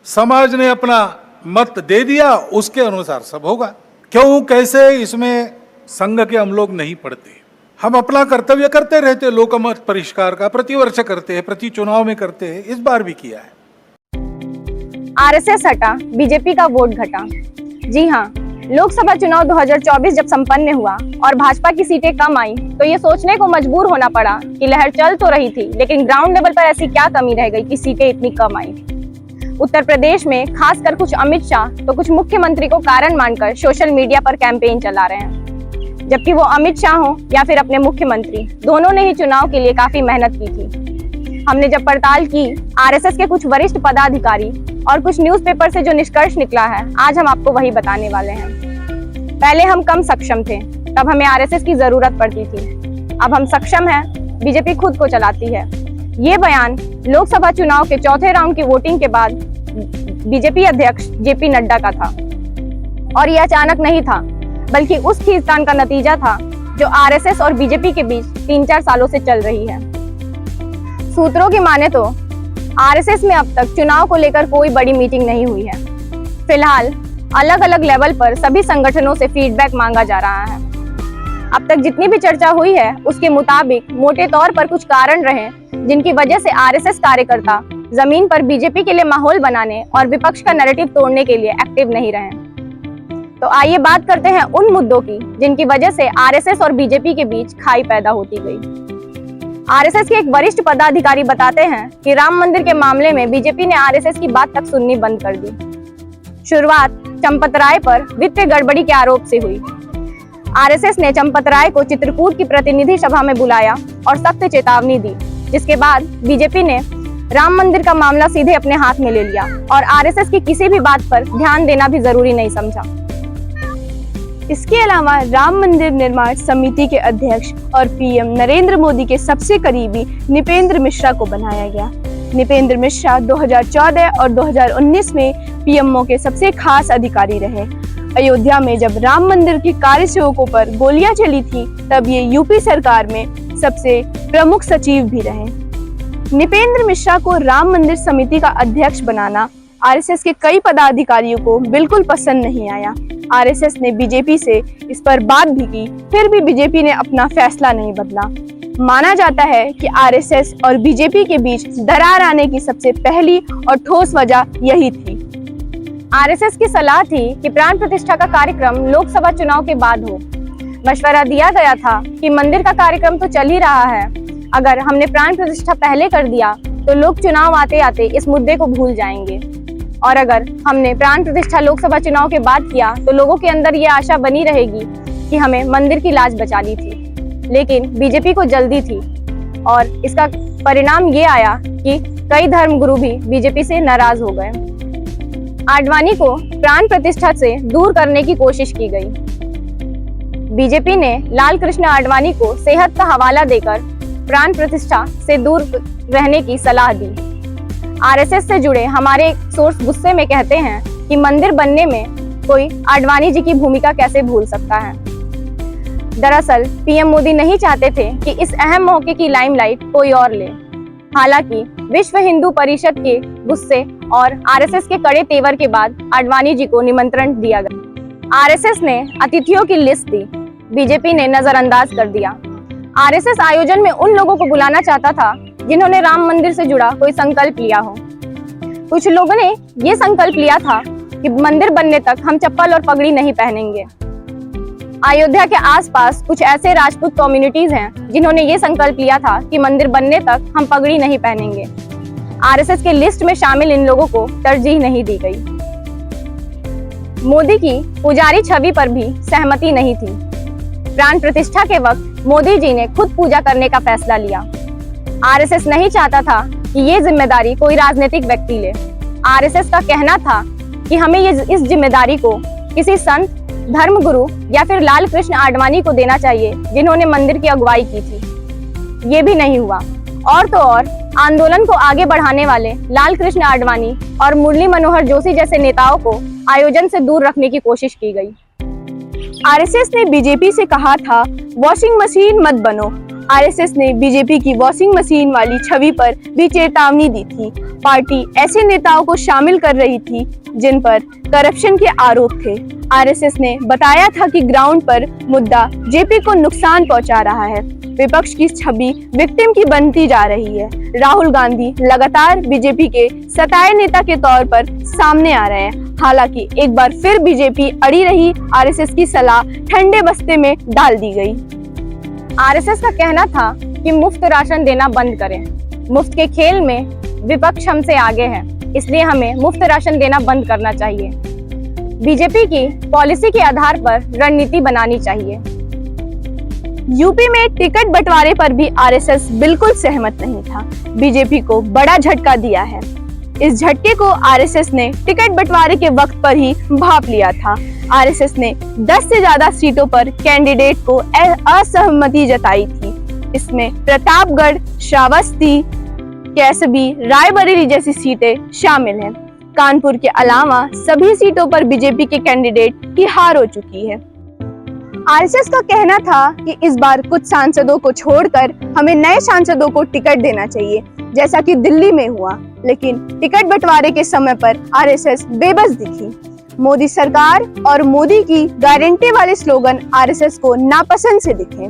समाज ने अपना मत दे दिया, उसके अनुसार सब होगा। क्यों कैसे इसमें संघ के हम लोग नहीं पढ़ते। हम अपना कर्तव्य करते रहते, लोकमत परिष्कार का प्रतिवर्ष करते हैं, प्रति चुनाव में करते हैं, इस बार भी किया है। आरएसएस हटा, बीजेपी का वोट घटा। जी हाँ, लोकसभा चुनाव 2024 जब संपन्न हुआ और भाजपा की सीटें कम आई तो ये सोचने को मजबूर होना पड़ा कि लहर चल तो रही थी, लेकिन ग्राउंड लेवल पर ऐसी क्या कमी रह गई कि सीटें इतनी कम आई। उत्तर प्रदेश में खासकर कुछ अमित शाह तो कुछ मुख्यमंत्री को कारण मानकर सोशल मीडिया पर कैंपेन चला रहे हैं, जबकि वो अमित शाह हो या फिर अपने मुख्यमंत्री, दोनों ने ही चुनाव के लिए काफी मेहनत की थी। हमने जब पड़ताल की आरएसएस के कुछ वरिष्ठ पदाधिकारी और कुछ न्यूज़पेपर से जो निष्कर्ष निकला है, आज हम आपको वही बताने वाले हैं। पहले हम कम सक्षम थे, तब हमें आरएसएस की जरूरत पड़ती थी। अब हम सक्षम हैं, बीजेपी खुद को चलाती है। ये बयान लोकसभा चुनाव के चौथे राउंड की वोटिंग के बाद बीजेपी अध्यक्ष जेपी नड्डा का था, और यह अचानक नहीं था, बल्कि उस खींचतान का नतीजा था जो आरएसएस और बीजेपी के बीच 3-4 सालों से चल रही है। सूत्रों की माने तो आरएसएस में अब तक चुनाव को लेकर कोई बड़ी मीटिंग नहीं हुई है। फिलहाल अलग अलग लेवल पर सभी संगठनों से फीडबैक मांगा जा रहा है। अब तक जितनी भी चर्चा हुई है उसके मुताबिक मोटे तौर पर कुछ कारण रहे जिनकी वजह से आरएसएस कार्यकर्ता जमीन पर बीजेपी के लिए माहौल बनाने और विपक्ष का नैरेटिव तोड़ने के लिए एक्टिव नहीं रहे। तो आइए बात करते हैं उन मुद्दों की जिनकी वजह से आरएसएस और बीजेपी के बीच खाई पैदा होती गई। आरएसएस के एक वरिष्ठ पदाधिकारी बताते हैं कि राम मंदिर के मामले में बीजेपी ने आरएसएस की बात तक सुननी बंद कर दी। शुरुआत चंपत राय पर वित्तीय गड़बड़ी के आरोप से हुई। आरएसएस ने चंपत राय को चित्रकूट की प्रतिनिधि सभा में बुलाया और सख्त चेतावनी दी, जिसके बाद बीजेपी ने राम मंदिर का मामला सीधे अपने हाथ में ले लिया और आरएसएस की किसी भी बात पर ध्यान देना भी जरूरी नहीं समझा। इसके अलावा राम मंदिर निर्माण समिति के अध्यक्ष और पीएम नरेंद्र मोदी के सबसे करीबी निपेंद्र मिश्रा को बनाया गया। निपेंद्र मिश्रा 2014 और 2019 में पीएमओ के सबसे खास अधिकारी रहे। अयोध्या में जब राम मंदिर के कार्य सेवकों पर गोलियां चली थी, तब ये यूपी सरकार में सबसे प्रमुख सचिव भी रहे। निपेंद्र मिश्रा को राम मंदिर समिति का अध्यक्ष बनाना आरएसएस के कई पदाधिकारियों को बिल्कुल पसंद नहीं आया। आरएसएस ने बीजेपी से इस पर बात भी की, फिर भी बीजेपी ने अपना फैसला नहीं बदला। माना जाता है कि आरएसएस और बीजेपी के बीच दरार आने की सबसे पहली और ठोस वजह यही थी। आरएसएस की सलाह थी कि प्राण प्रतिष्ठा का कार्यक्रम लोकसभा चुनाव के बाद हो। मशवरा दिया गया था कि मंदिर का कार्यक्रम तो चल ही रहा है, अगर हमने प्राण प्रतिष्ठा पहले कर दिया तो लोग चुनाव आते आते इस मुद्दे को भूल जाएंगे, और अगर हमने प्राण प्रतिष्ठा लोकसभा चुनाव के बाद किया तो लोगों के अंदर ये आशा बनी रहेगी कि हमें मंदिर की लाज बचा ली थी। लेकिन बीजेपी को जल्दी थी और इसका परिणाम ये आया कि कई धर्मगुरु भी बीजेपी से नाराज हो गए। आडवाणी को प्राण प्रतिष्ठा से दूर करने की कोशिश की गई। बीजेपी ने लाल कृष्ण आडवाणी को सेहत का हवाला देकर प्राण प्रतिष्ठा से दूर रहने की सलाह दी। आरएसएस से जुड़े हमारे सोर्स गुस्से में कहते हैं कि मंदिर बनने में कोई आडवाणी जी की भूमिका कैसे भूल सकता है। दरअसल पीएम मोदी नहीं चाहते थे कि इस अहम मौके की लाइमलाइट कोई और ले। हालांकि विश्व हिंदू परिषद के गुस्से और आरएसएस के कड़े तेवर के बाद आडवाणी जी को निमंत्रण दिया गया। आरएसएस ने अतिथियों की लिस्ट दी, बीजेपी ने नजरअंदाज कर दिया। आरएसएस आयोजन में उन लोगों को बुलाना चाहता था जिन्होंने राम मंदिर से जुड़ा कोई संकल्प लिया हो। कुछ लोगों ने ये संकल्प लिया था कि मंदिर बनने तक हम चप्पल और पगड़ी नहीं पहनेंगे। अयोध्या के आसपास कुछ ऐसे राजपूत कम्युनिटीज हैं जिन्होंने ये संकल्प लिया था कि मंदिर बनने तक हम पगड़ी नहीं पहनेंगे। आरएसएस के लिस्ट में शामिल इन लोगों को तरजीह नहीं दी गई। मोदी की पुजारी छवि पर भी सहमति नहीं थी। प्राण प्रतिष्ठा के वक्त मोदी जी ने खुद पूजा करने का फैसला लिया। आरएसएस नहीं चाहता था कि ये जिम्मेदारी कोई राजनीतिक व्यक्ति ले। आरएसएस का कहना था कि हमें इस जिम्मेदारी को किसी संत, धर्मगुरु या फिर लाल कृष्ण आडवाणी को देना चाहिए जिन्होंने मंदिर की अगुवाई की थी। ये भी नहीं हुआ। और तो और आंदोलन को आगे बढ़ाने वाले लाल कृष्ण आडवाणी और मुरली मनोहर जोशी जैसे नेताओं को आयोजन से दूर रखने की कोशिश की गई। आरएसएस ने बीजेपी से कहा था, वॉशिंग मशीन मत बनो, आरएसएस ने बीजेपी की वॉशिंग मशीन वाली छवि पर भी चेतावनी दी थी। पार्टी ऐसे नेताओं को शामिल कर रही थी जिन पर करप्शन के आरोप थे। आरएसएस ने बताया था कि ग्राउंड पर मुद्दा जेपी को नुकसान पहुंचा रहा है। विपक्ष की छवि विक्टिम की बनती जा रही है। राहुल गांधी लगातार बीजेपी के सताए नेता के तौर पर सामने आ रहे हैं। हालांकि एक बार फिर बीजेपी अड़ी रही, आरएसएस की सलाह ठंडे बस्ते में डाल दी गई। आरएसएस का कहना था कि मुफ्त राशन देना बंद करें। मुफ्त के खेल में विपक्ष हमसे आगे है, इसलिए हमें मुफ्त राशन देना बंद करना चाहिए। बीजेपी की पॉलिसी के आधार पर रणनीति बनानी चाहिए। यूपी में टिकट बंटवारे पर भी आरएसएस बिल्कुल सहमत नहीं था। बीजेपी को बड़ा झटका दिया है। इस झटके को आरएसएस ने टिकट बंटवारे के वक्त पर ही भांप लिया था। आरएसएस ने 10 से ज्यादा सीटों पर कैंडिडेट को असहमति जताई थी। इसमें प्रतापगढ़, श्रावस्ती, कैसबी, रायबरेली जैसी सीटें शामिल हैं। कानपुर के अलावा सभी सीटों पर बीजेपी के कैंडिडेट की हार हो चुकी है। आरएसएस का कहना था कि इस बार कुछ सांसदों को छोड़कर हमें नए सांसदों को टिकट देना चाहिए, जैसा कि दिल्ली में हुआ। लेकिन टिकट बंटवारे के समय पर आरएसएस बेबस दिखी। मोदी सरकार और मोदी की गारंटी वाले स्लोगन आरएसएस को नापसंद से दिखे।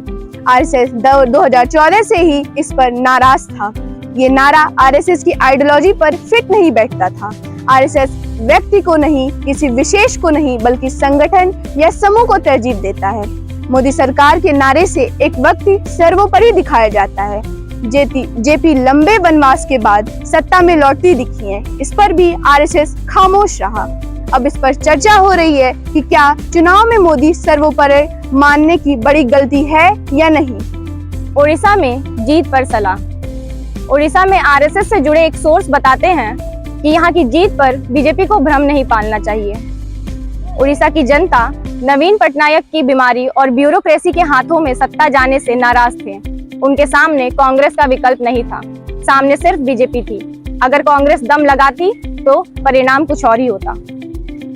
आरएसएस 2014 से ही इस पर नाराज था। ये नारा आरएसएस की आइडियोलॉजी पर फिट नहीं बैठता था। आरएसएस व्यक्ति को नहीं, किसी विशेष को नहीं, बल्कि संगठन या समूह को तरजीह देता है। मोदी सरकार के नारे से एक व्यक्ति सर्वोपरि दिखाया जाता है। जेपी लंबे वनवास के बाद सत्ता में लौटती दिखी है। इस पर भी आरएसएस खामोश रहा। अब इस पर चर्चा हो रही है कि क्या चुनाव में मोदी सर्वोपरि मानने की बड़ी गलती है या नहीं। उड़ीसा में जीत पर सलाह। उड़ीसा में आरएसएस से जुड़े एक सोर्स बताते हैं कि यहाँ की जीत पर बीजेपी को भ्रम नहीं पालना चाहिए। उड़ीसा की जनता नवीन पटनायक की बीमारी और ब्यूरोक्रेसी के हाथों में सत्ता जाने से नाराज थे। उनके सामने कांग्रेस का विकल्प नहीं था, सामने सिर्फ बीजेपी थी। अगर कांग्रेस दम लगाती तो परिणाम कुछ और ही होता।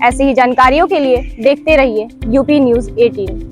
ऐसी ही जानकारियों के लिए देखते रहिए यूपी न्यूज़ 18।